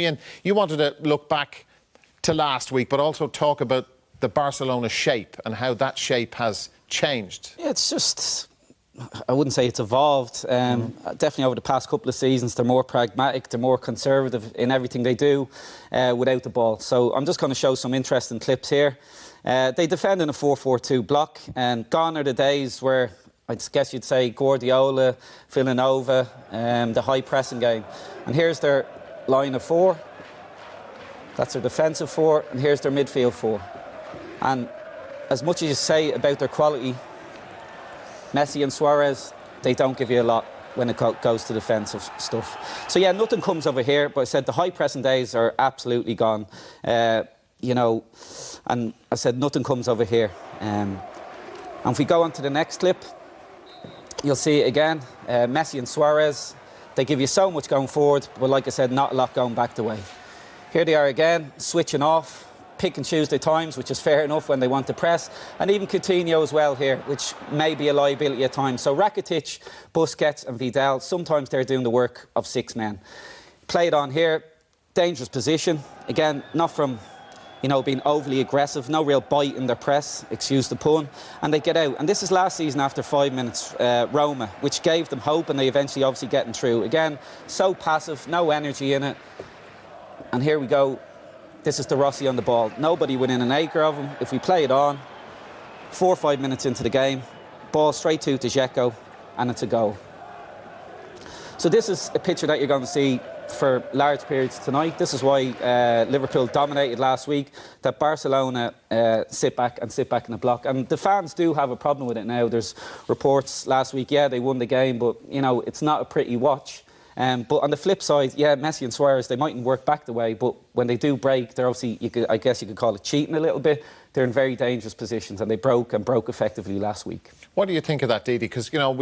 Damien, you wanted to look back to last week, but also talk about the Barcelona shape and how that shape has changed. Yeah, it's just, I wouldn't say it's evolved. Definitely over the past couple of seasons, they're more pragmatic, they're more conservative in everything they do without the ball. So I'm just going to show some interesting clips here. They defend in a 4-4-2 block, and gone are the days where I guess you'd say Guardiola, Villanova, the high pressing game. And here's their line of four. That's their defensive four, and here's their midfield four. And as much as you say about their quality, Messi and Suarez, they don't give you a lot when it goes to defensive stuff. So yeah, nothing comes over here, but I said the high pressing days are absolutely gone. You know, and I said nothing comes over here. And if we go on to the next clip, you'll see it again. Messi and Suarez, they give you so much going forward, but like I said, not a lot going back the way. Here they are again, switching off, pick and choose their times, which is fair enough when they want to press. And even Coutinho as well here, which may be a liability at times. So Rakitic, Busquets and Vidal, sometimes they're doing the work of 6 men. Played on here, dangerous position. Again, not from, you know, being overly aggressive, no real bite in their press, excuse the pun, and they get out. And this is last season after 5 minutes, Roma, which gave them hope, and they eventually obviously getting through. Again, so passive, no energy in it. And here we go. This is De Rossi on the ball. Nobody within an acre of him. If we play it on, 4 or 5 minutes into the game, ball straight to Dzeko, and it's a goal. So this is a picture that you're going to see for large periods tonight. This is why Liverpool dominated last week, that Barcelona sit back in the block. And the fans do have a problem with it now. There's reports last week, yeah, they won the game, but, you know, it's not a pretty watch. But on the flip side, yeah, Messi and Suarez, they mightn't work back the way, but when they do break, they're obviously, I guess you could call it cheating a little bit. They're in very dangerous positions, and they broke effectively last week. What do you think of that, Didi? Because, you know,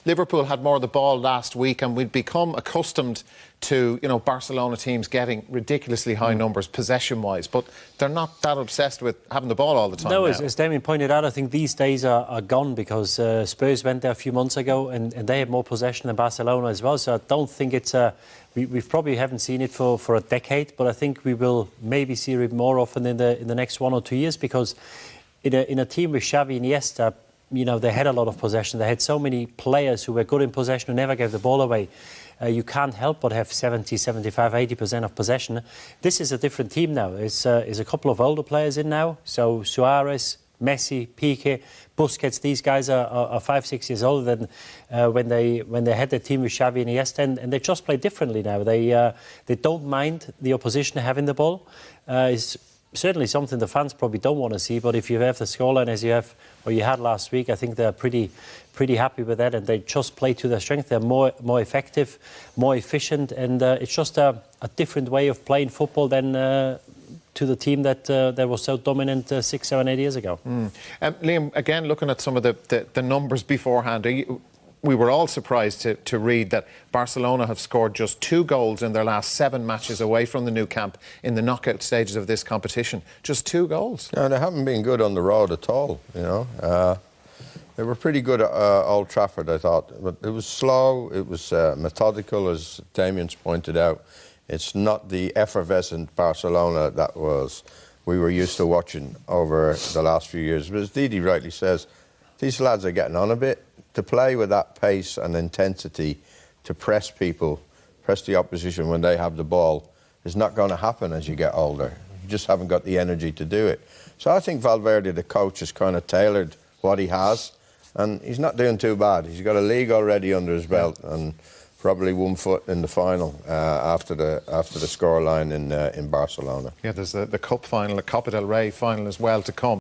Liverpool had more of the ball last week, and we'd become accustomed to, you know, Barcelona teams getting ridiculously high numbers possession-wise, but they're not that obsessed with having the ball all the time. No, as Damien pointed out, I think these days are gone, because Spurs went there a few months ago, and they have more possession than Barcelona as well. So I don't think it's we've probably haven't seen it for a decade, but I think we will maybe see it more often in the next 1 or 2 years, because in a team with Xavi and Iniesta, you know, they had a lot of possession. They had so many players who were good in possession, who never gave the ball away. You can't help but have 70, 75, 80% of possession. This is a different team now. It's a couple of older players in now. So Suarez, Messi, Piqué, Busquets, these guys are 5, 6 years older than when they had their team with Xavi and Iniesta, and they just play differently now. They don't mind the opposition having the ball. It's certainly something the fans probably don't want to see, but if you have the scoreline as you have, or you had last week, I think they're pretty happy with that, and they just play to their strength. They're more effective, more efficient, and it's just a different way of playing football than to the team that was so dominant 6, 7, 8 years ago. Liam, again, looking at some of the numbers beforehand, we were all surprised to read that Barcelona have scored just 2 goals in their last 7 matches away from the Nou Camp in the knockout stages of this competition. Just 2 goals. No, they haven't been good on the road at all, you know. They were pretty good at Old Trafford, I thought. But it was slow, it was methodical, as Damien's pointed out. It's not the effervescent Barcelona that we were used to watching over the last few years. But as Didi rightly says, these lads are getting on a bit. To play with that pace and intensity, to press people, press the opposition when they have the ball, is not going to happen as you get older. You just haven't got the energy to do it. So I think Valverde, the coach, has kind of tailored what he has, and he's not doing too bad. He's got a league already under his belt, and probably 1 foot in the final after the scoreline in Barcelona. Yeah, there's the Cup final, the Copa del Rey final as well to come.